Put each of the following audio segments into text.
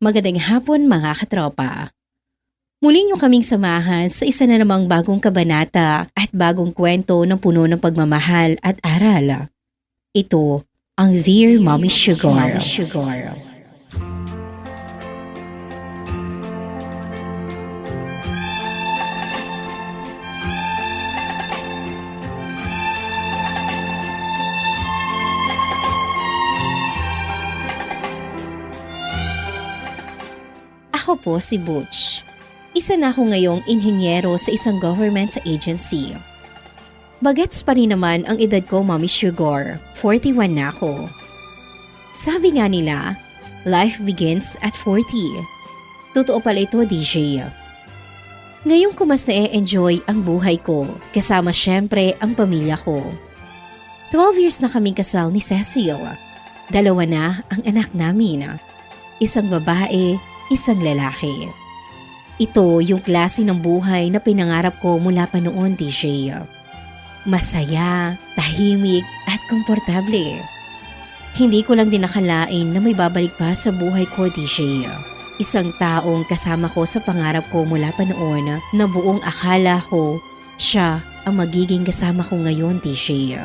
Magandang hapon mga katropa. Muli niyo kaming samahan sa isa na namang bagong kabanata at bagong kwento ng puno ng pagmamahal at aral. Ito ang Dear Mommy Sugar. Ako po si Butch. Isa na ako ngayong inhenyero sa isang government agency. Bagets pa rin naman ang edad ko, Mommy Sugar. 41 na ako. Sabi nga nila, life begins at 40. Totoo pala ito, DJ. Ngayon ko mas na-enjoy ang buhay ko, kasama syempre ang pamilya ko. 12 years na kaming kasal ni Cecil. 2 na ang anak namin. Isang babae, isang lalaki. Ito yung klase ng buhay na pinangarap ko mula pa noon, DJ. Masaya, tahimik at komportable. Hindi ko lang din nakalain na may babalik pa sa buhay ko, DJ. Isang taong kasama ko sa pangarap ko mula pa noon na buong akala ko siya ang magiging kasama ko ngayon, DJ.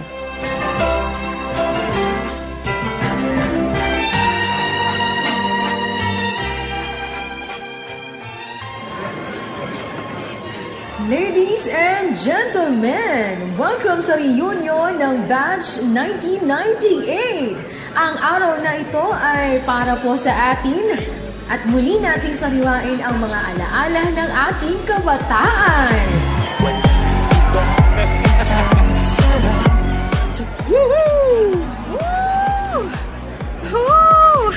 Ladies and gentlemen, welcome sa reunion ng Batch 1998. Ang araw na ito ay para po sa atin at muli nating sariwain ang mga alaala ng ating kabataan. Woohoo! Woo! Woo!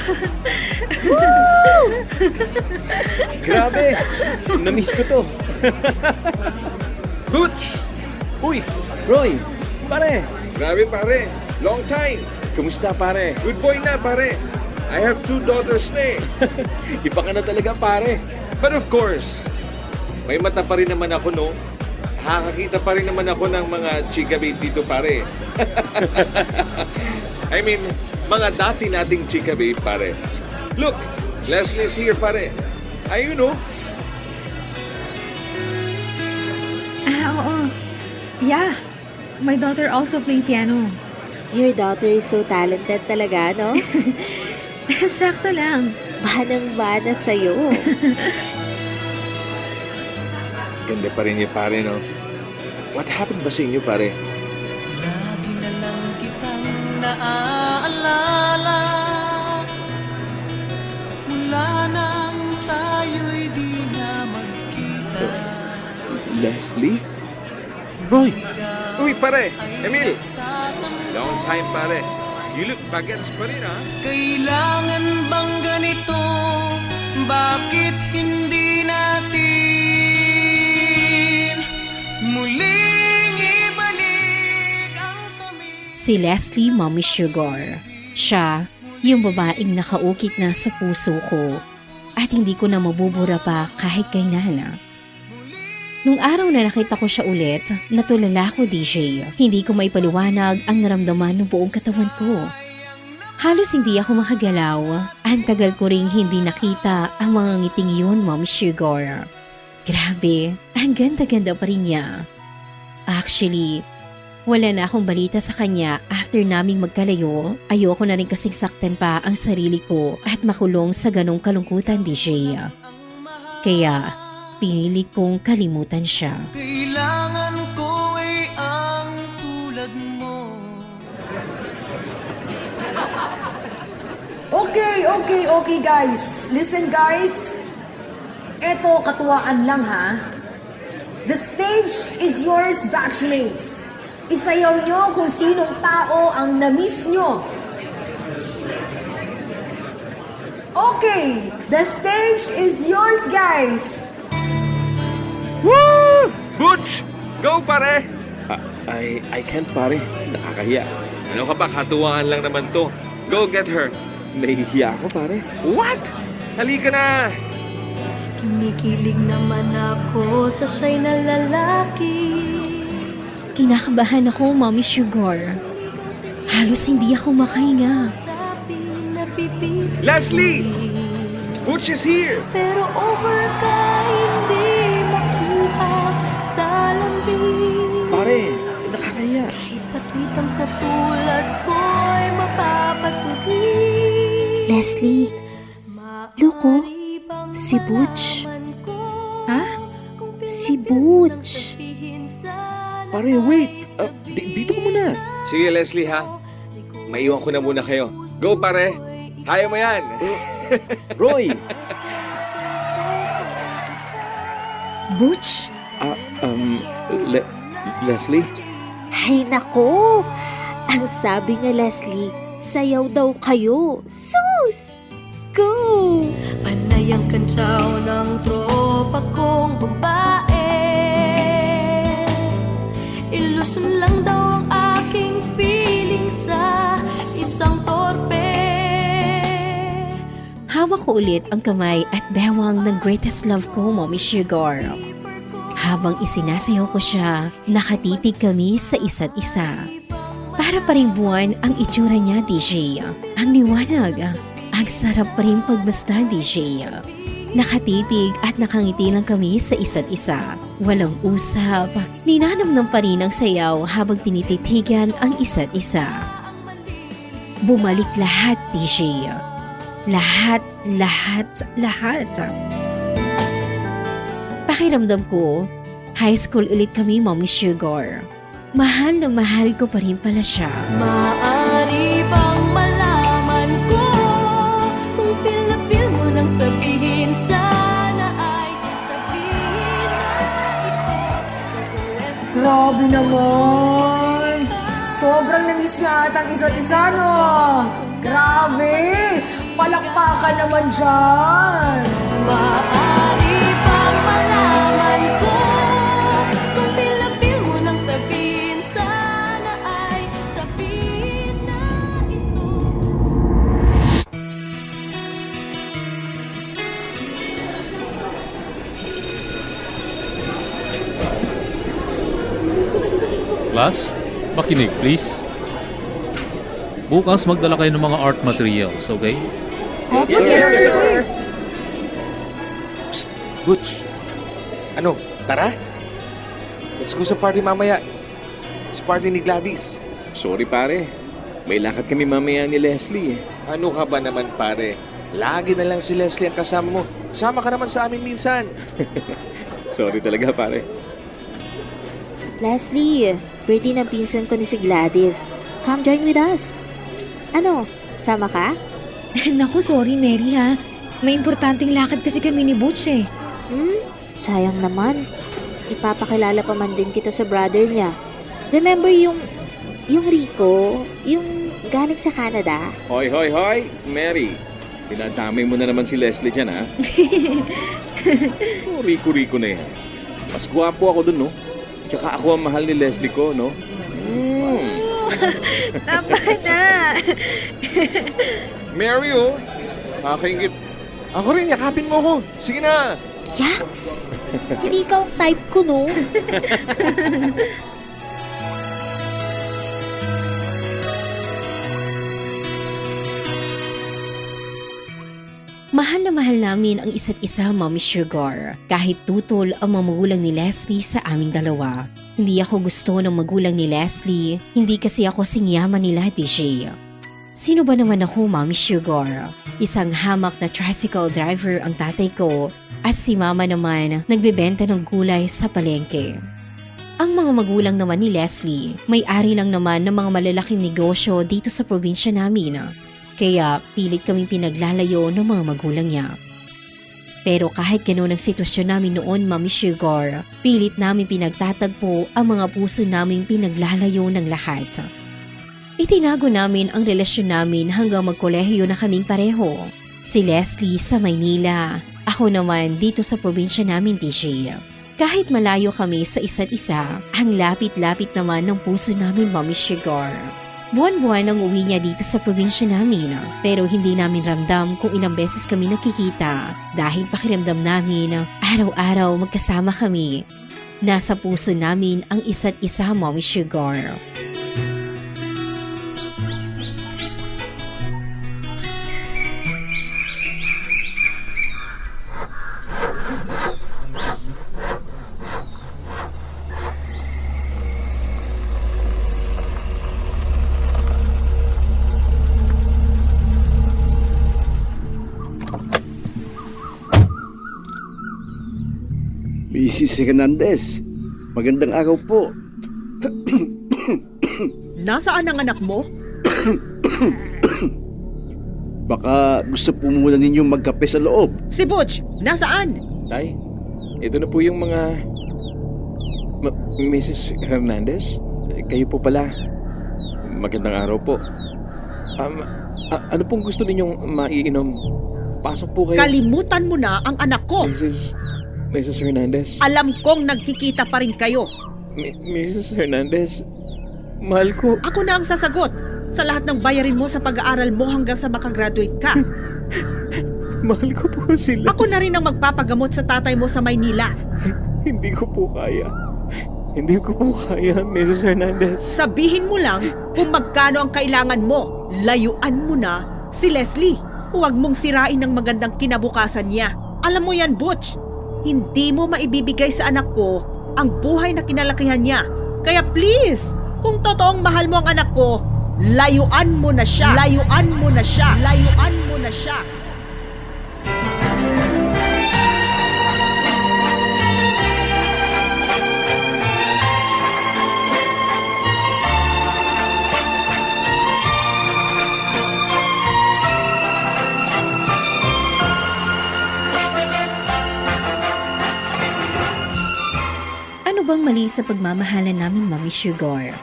Woo! Grabe! Namiss ko to. Butch! Uy! Roy! Pare! Grabe pare, long time. Kamusta pare? Good boy na pare. I have 2 daughters na eh. Iba ka na talaga pare. But of course, may mata pa rin naman ako no. Nakakakita pa rin naman ako ng mga chika babe dito pare. I mean, mga dati nating chika babe pare. Look, Leslie's here pare. Ayun no. Oo. Yeah. My daughter also play piano. Your daughter is so talented talaga, no? Sakto lang. Banang-bana sa'yo. Ganda pa rin niya pare no. What happened ba sa inyo pare? Lagi na lang kitang naaalala mula nang tayo'y di na magkita. Leslie? Roy! Uy pare, Emil. Long time pare. You look bagets pa rin ha. Kailangan bang ganito? Bakit hindi natin muling ibalik ang tamis? Si Leslie, Mommy Sugar. Siya, yung babaeng nakaukit na sa puso ko at hindi ko na mabubura pa kahit kailan. Nung araw na nakita ko siya ulit, natulala ko, DJ. Hindi ko maipaliwanag ang naramdaman ng buong katawan ko. Halos hindi ako makagalaw. Ang tagal ko ring hindi nakita ang mga ngiting yun, Mommy Sugar. Grabe, ang ganda-ganda pa rin niya. Actually, wala na akong balita sa kanya after naming magkalayo. Ayoko na rin kasing saktan pa ang sarili ko at makulong sa ganong kalungkutan, DJ. Kaya, pinilit kong kalimutan siya. Kailangan ko ay ang tulad mo. Okay guys. Listen guys. Eto katuwaan lang ha. The stage is yours, batchmates. Isayaw nyo kung sinong tao ang na-miss nyo. Okay, the stage is yours guys. Woo! Butch! Go pare! I can't pare. Nakakahiya. Ano ka ba? Katuwaan lang naman to. Go get her. Nahihiya ako pare. What? Halika na! Kinikilig naman ako sa siya'y na lalaki. Kinakabahan ako, Mommy Sugar. Halos hindi ako makahinga. Leslie! Butch is here! Pero over ka hindi makuha sa lambing. Pare, nakakahiya. Kahit patwitams na tulad ko'y mapapatuloy. Leslie, look oh, si Butch. Ha? Si Butch. Pare, wait. Dito ka muna. Sige, Leslie, ha? Maiwan ko na muna kayo. Go, pare! Kaya mo yan! Roy! Butch? Leslie? Ay nako! Ang sabi nga Leslie, sayaw daw kayo. Sus! Go! Panay ang kantsaw ng tropa kong babae. Ilusyon lang daw ang aking feeling sa isang torpe. Hawak ko ulit ang kamay at bewang ng greatest love ko, Mommy Sugar. Habang isinasayaw ko siya, nakatitig kami sa isa't isa. Para pa rin buwan ang itsura niya, DJ. Ang liwanag. Ang sarap pa rin pagmasdan, DJ. Nakatitig at nakangiti lang kami sa isa't isa. Walang usap. Ninanamnam pa rin ang sayaw habang tinititigan ang isa't isa. Bumalik lahat, DJ. Lahat. Pakiramdam ko, high school ulit kami, Mommy Sugar. Mahal na mahal ko pa rin pala siya. Maaari bang malaman ko kung feel na feel mo nang sabihin sana ay sabihin na ito. Grabe naman! Sobrang namiss niya at ang isa't isa, no? Grabe! Palakpakan naman dyan! Maaari bang malaman ko kung feel na feel mo nang sabihin sana ay sabihin na ito. Class, makinig please. Bukas magdala kayo ng mga art materials, okay? Yes, sir! Butch! Ano, tara? Let's go sa party mamaya. Sa party ni Gladys. Sorry, pare. May lakad kami mamaya ni Leslie eh. Ano ka ba naman, pare? Lagi na lang si Leslie ang kasama mo. Sama ka naman sa amin minsan. Sorry talaga, pare. Leslie, birthday ng pinsan ko ni si Gladys. Come join with us. Ano, sama ka? Naku, sorry Mary ha. May importanteng lakad kasi kami ni Butch eh. Sayang naman. Ipapakilala pa man din kita sa brother niya. Remember yung Rico? Yung galing sa Canada? Hoy! Mary, dinadamay mo na naman si Leslie dyan, ha? Oh, Rico na yan. Mas gwapo ako dun, no? Tsaka ako ang mahal ni Leslie ko, no? Tama na! Mary, oh. Nakakaingit. Ako rin, yakapin mo ako. Sige na. Yaks! Hindi ikaw ang type ko, no? Mahal na mahal namin ang isa't isa, Mommy Sugar. Kahit tutol ang mga magulang ni Leslie sa aming dalawa. Hindi ako gusto ng magulang ni Leslie, hindi kasi ako singyaman nila, DJ. Sino ba naman ako, Mommy Sugar? Isang hamak na tricycle driver ang tatay ko at si mama naman nagbebenta ng gulay sa palengke. Ang mga magulang naman ni Leslie, may-ari lang naman ng mga malalaking negosyo dito sa probinsya namin. Kaya pilit kaming pinaglalayo ng mga magulang niya. Pero kahit gano'n ang sitwasyon namin noon, Mommy Sugar, pilit namin pinagtatagpo ang mga puso naming pinaglalayo ng lahat. Itinago namin ang relasyon namin hanggang magkolehiyo na kaming pareho. Si Leslie sa Maynila, ako naman dito sa probinsya namin, DJ. Kahit malayo kami sa isa't isa, ang lapit-lapit naman ng puso namin, Mommy Sugar. Buwan-buwan ang uwi niya dito sa probinsya namin, pero hindi namin ramdam kung ilang beses kami nakikita dahil pakiramdam namin araw-araw magkasama kami. Nasa puso namin ang isa't isa, Mommy Sugar. Mrs. Hernandez, magandang araw po. Nasaan ang anak mo? Baka gusto po muna ninyong magkape sa loob. Si Butch, nasaan? Tay, ito na po yung mga... Mrs. Hernandez? Kayo po pala. Magandang araw po. Ano pong gusto ninyong maiinom? Pasok po kayo. Kalimutan mo na ang anak ko. Mrs. Hernandez. Alam kong nagkikita pa rin kayo. Mrs. Hernandez, mahal ko. Ako na ang sasagot sa lahat ng bayarin mo sa pag-aaral mo hanggang sa makagraduate ka. Mahal ko po sila. Ako na rin ang magpapagamot sa tatay mo sa Maynila. Hindi ko po kaya. Hindi ko po kaya, Mrs. Hernandez. Sabihin mo lang kung magkano ang kailangan mo. Layuan mo na si Leslie. Huwag mong sirain ang magandang kinabukasan niya. Alam mo yan, Butch. Hindi mo maibibigay sa anak ko ang buhay na kinalakihan niya. Kaya please, kung totoong mahal mo ang anak ko, layuan mo na siya. Layuan mo na siya. Layuan mo na siya. Ano bang mali sa pagmamahalan namin, Mami Sugar?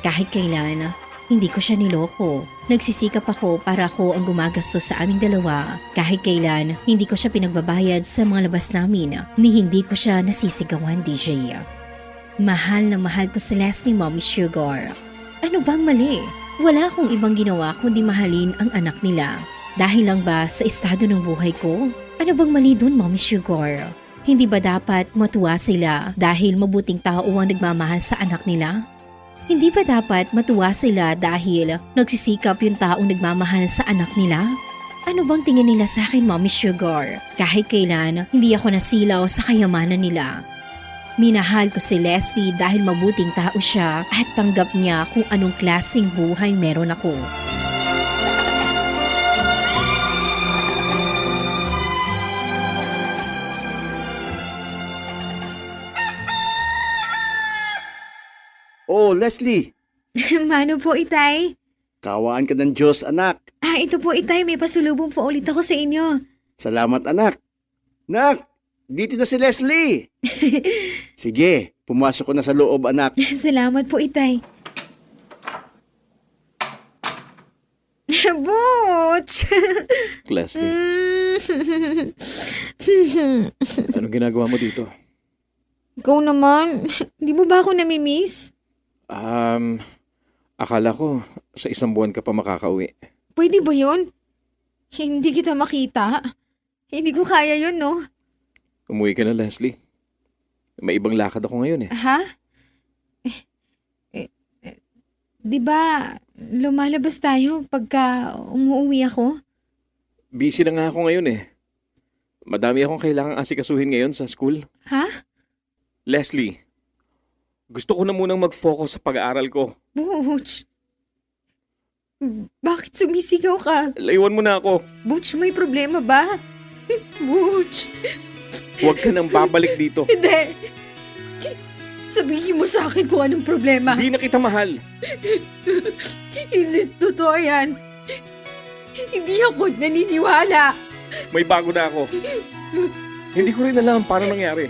Kahit kailan, hindi ko siya niloko. Nagsisikap ako para ako ang gumagastos sa aming dalawa. Kahit kailan, hindi ko siya pinagbabayad sa mga labas namin, ni hindi ko siya nasisigawan, DJ. Mahal na mahal ko si Leslie, Mami Sugar. Ano bang mali? Wala akong ibang ginawa kundi mahalin ang anak nila. Dahil lang ba sa estado ng buhay ko? Ano bang mali dun, Mami Sugar? Hindi ba dapat matuwa sila dahil mabuting tao ang nagmamahal sa anak nila? Hindi ba dapat matuwa sila dahil nagsisikap yung taong nagmamahal sa anak nila? Ano bang tingin nila sa akin, Mommy Sugar? Kahit kailan, hindi ako nasilaw sa kayamanan nila. Minahal ko si Leslie dahil mabuting tao siya at tanggap niya kung anong klaseng buhay meron ako. Oh, Leslie, Mano po, Itay? kawaan ka ng Diyos, anak. Ito po, Itay. May pasulubong po ulit ako sa inyo. Salamat, anak. Nak, dito na si Leslie. Sige, pumasok ko na sa loob, anak. Salamat po, Itay. Butch! Leslie, anong ginagawa mo dito? Ikaw naman, di mo ba ako namimiss? Akala ko sa isang buwan ka pa makakauwi. Pwede ba yun? Hindi kita makita. Hindi ko kaya yun, no? Umuwi ka na, Leslie. May ibang lakad ako ngayon eh. Ha? Di ba lumalabas tayo pagka umuwi ako? Busy na nga ako ngayon eh. Madami akong kailangang asikasuhin ngayon sa school. Ha? Leslie, gusto ko na munang mag-focus sa pag-aaral ko. Butch. Bakit sumisigaw ka? Layuan mo na ako. Butch, may problema ba? Butch. Huwag ka nang babalik dito. Hindi. Sabihin mo sa akin kung anong problema. Hindi na kita mahal. Hindi totoo yan. Hindi ako naniniwala. May bago na ako. Hindi ko rin alam paano nangyari.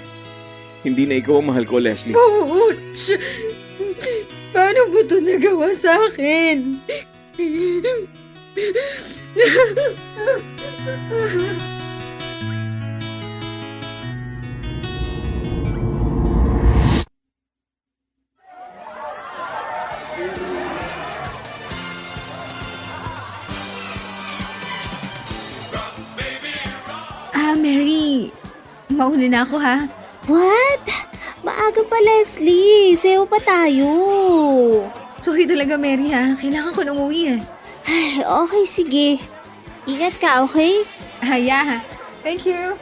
Hindi na ikaw ang mahal ko, Leslie. Butch! Paano mo ito nagawa sa akin? Mary. Mauna na ako, ha? What? Maaga pa, Leslie. Sayo pa tayo. Sorry talaga, Mary, ha? Kailangan ko na umuwi, eh. Ay, okay, sige. Ingat ka, okay? Yeah. Thank you.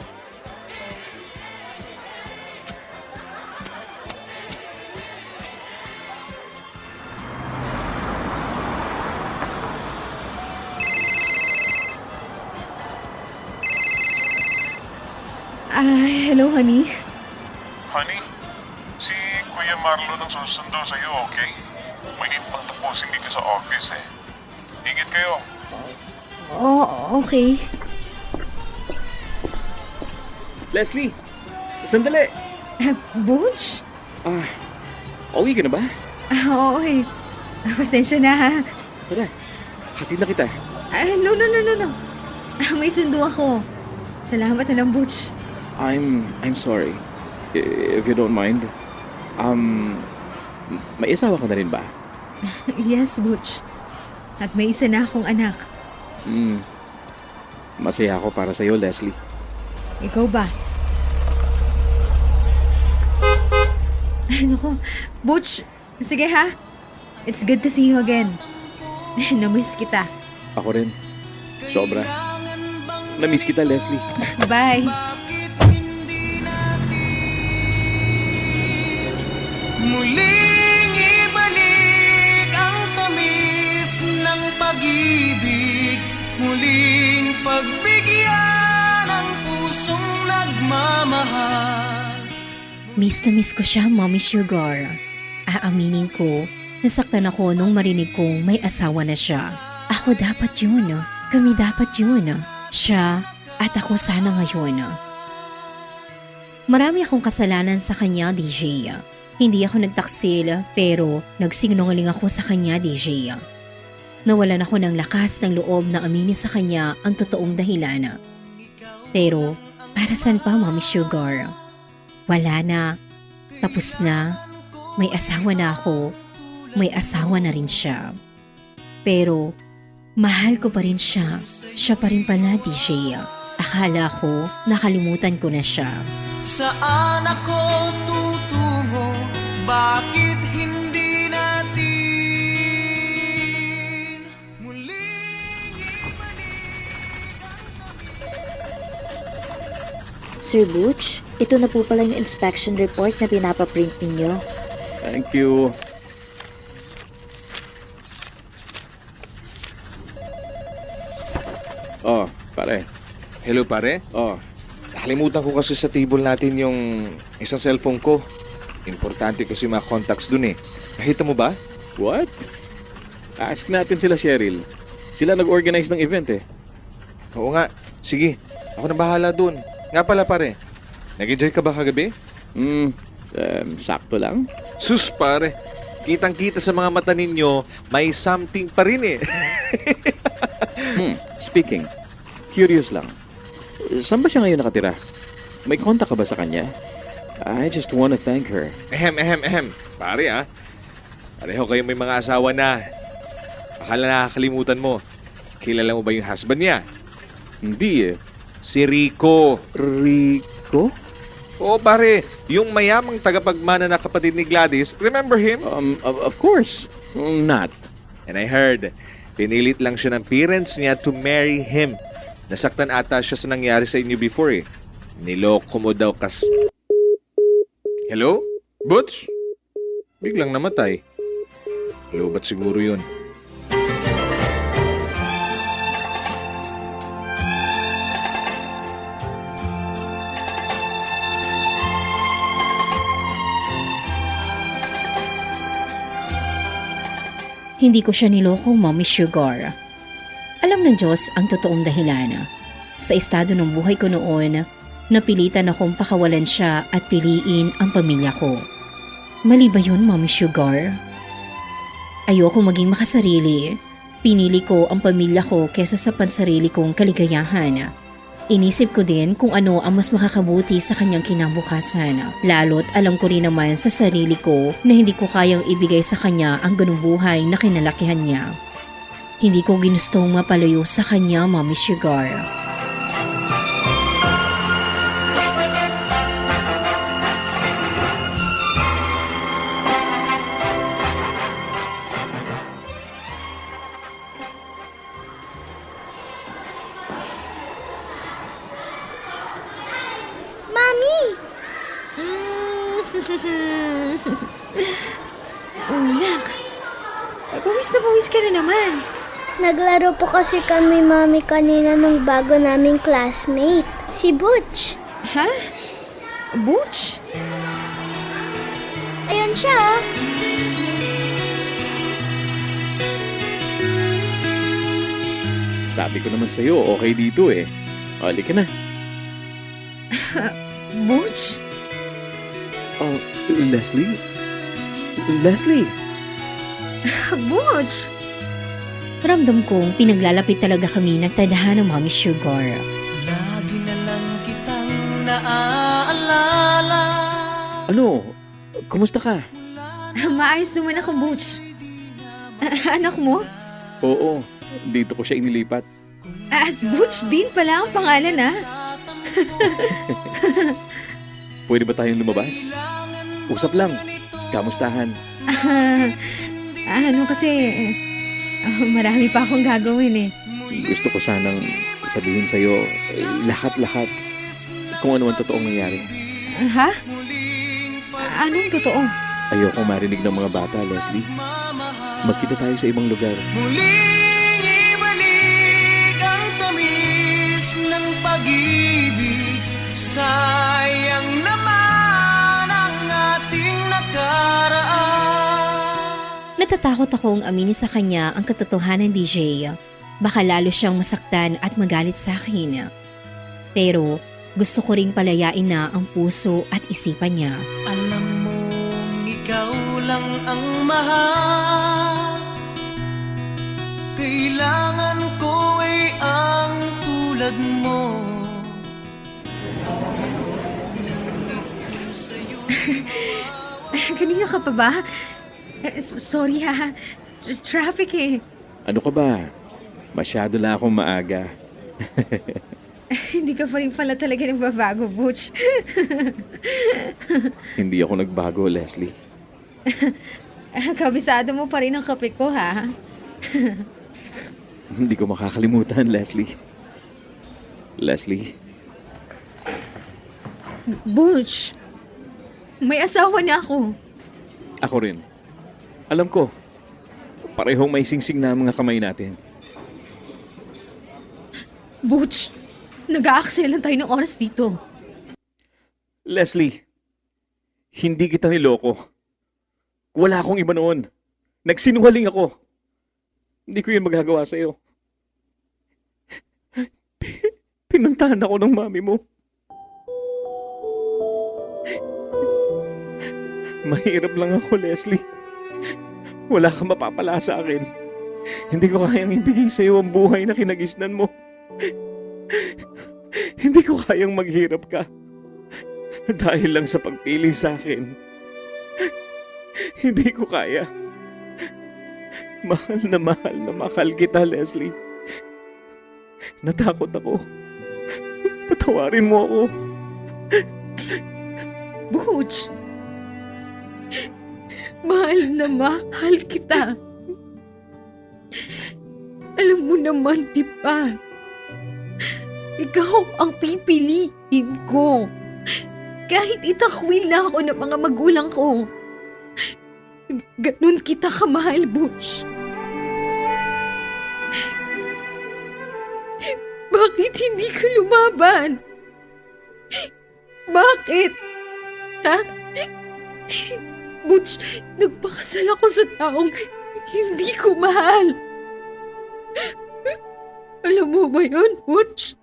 Hello, honey. Honey, si Kuya Marlon ang susundo sa'yo, okay? May need pang tapusin dito sa office eh. Ingat kayo. Oh, okay. Leslie, sandali. Butch? Uwi ka na ba? Okay. Pasensya na ha. Tara, hatid na kita. No. May sundo ako. Salamat na lang, Butch. I'm sorry. If you don't mind. May asawa ka na rin ba? Yes, Butch. At may isa na akong anak. Masaya ako para sa'yo, Leslie. Ikaw ba? Ano ko? Butch, sige ha? It's good to see you again. Namiss kita. Ako rin. Sobra. Namiss kita, Leslie. Bye. Bakit hindi natin muling ibalik ang tamis ng pag-ibig, muling pagbigyan ang pusong nagmamahal? Miss na miss ko siya, Mommy Sugar. Aaminin ko, nasaktan ako nung marinig kong may asawa na siya. Ako dapat yun. Kami dapat yun. Siya at ako sana ngayon. Marami akong kasalanan sa kanya, DJ. Hindi ako nagtaksil, pero nagsinungaling ako sa kanya, DJ. Nawalan ako ng lakas ng loob na aminin sa kanya ang totoong dahilan. Pero, para saan pa, Mommy Sugar? Wala na. Tapos na. May asawa na ako. May asawa na rin siya. Pero, mahal ko pa rin siya. Siya pa rin pala, DJ. Akala ko, nakalimutan ko na siya. Saan ako tutungo? Bakit hindi natin muling ibalik ang Sir Butch, ito na po pala yung inspection report na pinapaprint ninyo. Thank you. Oh, pare. Hello pare. Oh, Nakalimutan ko kasi sa table natin yung isang cellphone ko. Importante kasi mga contacts dun eh. Nakita mo ba? what? Ask natin sila, Cheryl. Sila nag-organize ng event eh. Oo nga. Sige, ako na bahala dun. Nga pala pare, nag-enjoy ka ba kagabi? Sakto lang. Sus pare, kitang-kita sa mga mata ninyo, may something pa rin eh. Speaking, curious lang. Saan ba siya ngayon nakatira? May contact ka ba sa kanya? I just wanna thank her. Ehem. Pare ah, pareho kayo may mga asawa na. Akala nakakalimutan mo. Kilala mo ba yung husband niya? Hindi eh. Si Rico. Rico? Oo pare, yung mayamang tagapagmana na kapatid ni Gladys. Remember him? Of course. Not. And I heard, pinilit lang siya ng parents niya to marry him. Nasaktan ata siya sa nangyari sa inyo before eh. Niloko mo daw kas... Hello? Butch? Biglang namatay. Lobat siguro yun. Hindi ko siya niloko, Mommy Sugar. Alam ng Diyos ang totoong dahilan. Sa estado ng buhay ko noon, napilitan akong pakawalan siya at piliin ang pamilya ko. Mali ba yun, Mommy Sugar? Ayoko maging makasarili. Pinili ko ang pamilya ko kesa sa pansarili kong kaligayahan. Inisip ko din kung ano ang mas makakabuti sa kanyang kinabukasan. Lalo't alam ko rin naman sa sarili ko na hindi ko kayang ibigay sa kanya ang ganung buhay na kinalakihan niya. Hindi ko ginustong mapalayo sa kanya, Mommy Sugar. Nak, pawis na pawis ka na naman. Naglaro po kasi kami, Mami, kanina nung bago naming classmate, si Butch. Ha? Butch? siya ah. Sabi ko naman sa'yo, okay dito eh. Halika na. Butch? Oh, Leslie? Leslie! Butch! Ramdam kong pinaglalapit talaga kami ng tadhana ng Mommy Sugar. Lagi na lang kitang naaalala. Ano? Kumusta ka? Maayos naman ako, Butch. Anak mo? Oo, dito ko siya inilipat. Butch din pala ang pangalan ah. Pwede ba tayong lumabas? Usap lang. Kamustahan? Ano kasi, marami pa akong gagawin eh. Gusto ko sanang sabihin sa'yo lahat-lahat kung ano ang totoong nangyari. Ha? Anong totoo? Ayokong marinig ng mga bata, Leslie. Magkita tayo sa ibang lugar. Muling ibalik ang tamis ng pag-ibig. Sayang naman ang ating nakaraan. Natatakot akong aminin sa kanya ang katotohanan, DJ. Baka lalo siyang masaktan at magalit sa akin. Pero gusto ko ring palayain na ang puso at isipan niya. Alam mong ikaw lang ang mahal. Kailangan ko ay ang tulad mo. Kanina ka pa ba? Sorry ha. Traffic eh. Ano ka ba? Masyado lang akong maaga. Hindi ka pa rin pala talaga nagbabago, Butch. Hindi ako nagbago, Leslie. Kabisado mo pa rin ang kape ko, ha? Hindi ko makakalimutan, Leslie. Leslie, Butch, may asawa na ako. ako rin. Alam ko, parehong may singsing na ang mga kamay natin. Butch, nag-aaksaya lang tayo ng oras dito. Leslie, hindi kita niloko. Wala akong iba noon. Nagsinungaling ako. Hindi ko yun magagawa sa'yo. Pinuntahan ako ng mami mo. Mahirap lang ako, Leslie. Wala kang mapapala sa akin. Hindi ko kayang ibigay sa'yo ang buhay na kinagisnan mo. Hindi ko kayang maghirap ka. Dahil lang sa pagpili sa akin. Hindi ko kaya. Mahal na mahal kita, Leslie. Natakot ako. Patawarin mo ako. Butch, mahal na mahal kita. Alam mo naman, di ba? Ikaw ang pipiliin ko. Kahit itakwil na ako ng mga magulang ko. Ganun kita kamahal, Butch. Bakit hindi ka lumaban? Bakit? Ha? Butch, nagpakasal ako sa taong hindi ko mahal. Alam mo ba yun, Butch?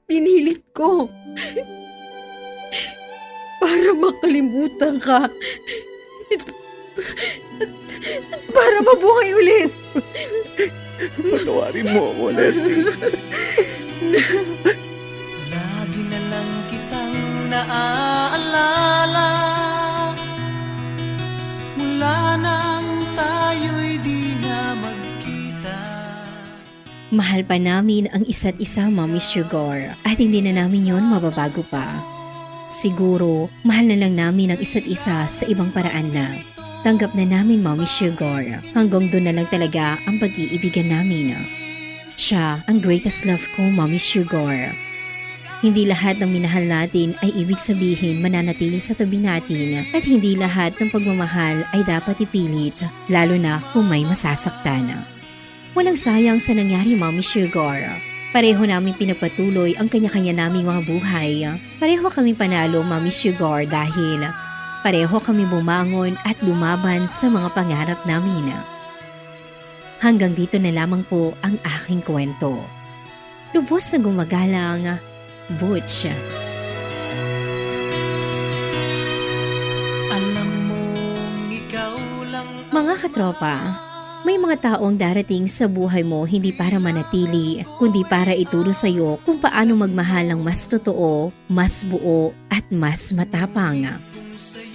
Pinilit ko. Para makalimutan ka. At para mabuhay ulit. Patawarin mo ako, Leslie. Lagi na lang kitang naaalala. Mula nang tayo'y di na magkita. Mahal pa namin ang isa't isa, Mommy Sugar. At hindi na namin yon mababago pa. Siguro, mahal na lang namin ang isa't isa sa ibang paraan na. Tanggap na namin, Mommy Sugar. Hanggang doon na lang talaga ang pag-iibigan namin. Siya ang greatest love ko, Mommy Sugar. Hindi lahat ng minahal natin ay ibig sabihin mananatili sa tabi natin at hindi lahat ng pagmamahal ay dapat ipilit, lalo na kung may masasaktan. Walang sayang sa nangyari, Mommy Sugar. Pareho namin pinagpatuloy ang kanya-kanya naming mga buhay. Pareho kaming panalo, Mommy Sugar, dahil Pareho kami bumangon at lumaban sa mga pangarap namin. Hanggang dito na lamang po ang aking kwento. Lubos na gumagalang, Butch. Alam mong ikaw lang Mga katropa, may mga taong darating sa buhay mo hindi para manatili, kundi para ituro sa iyo kung paano magmahal ng mas totoo, mas buo at mas matapang.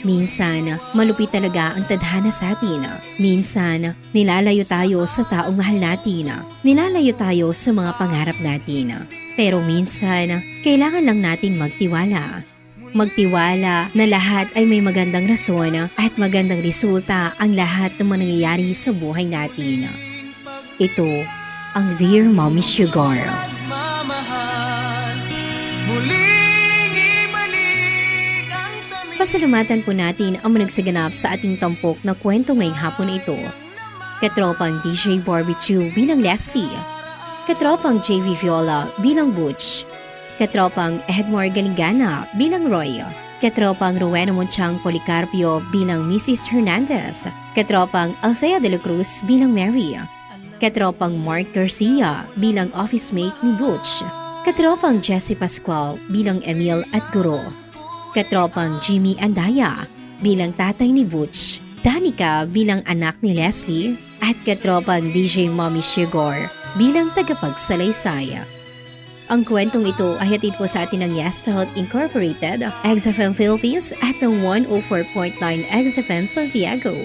Minsan, malupit talaga ang tadhana sa atin. Minsan, nilalayo tayo sa taong mahal natin. Nilalayo tayo sa mga pangarap natin. Pero minsan, kailangan lang natin magtiwala. Magtiwala na lahat ay may magandang rason at magandang resulta ang lahat ng mangyayari sa buhay natin. Ito ang Dear Mommy Sugar. nagmamahal. Muling ibalik ang tamis. Pasalamatan po natin ang managsaganap sa ating tampok na kwento ngayong hapon na ito. Katropang DJ Barbecue bilang Leslie. Katropang JV Viola bilang Butch. Katropang Edmore Galingana bilang Roy. Katropang Rowena Monchang Policarpio bilang Mrs. Hernandez. Katropang Althea de la Cruz bilang Mary. Katropang Mark Garcia bilang office mate ni Butch. Katropang Jesse Pascual bilang Emil at Guro. Katropang Jimmy Andaya bilang tatay ni Butch. Danica bilang anak ni Leslie. At katropang DJ Mommy Sugar bilang tagapagsalaysay. Ang kwentong ito ay hatid po sa atin ng Yes to Health Incorporated, XFM Philippines at ng 104.9 XFM Santiago.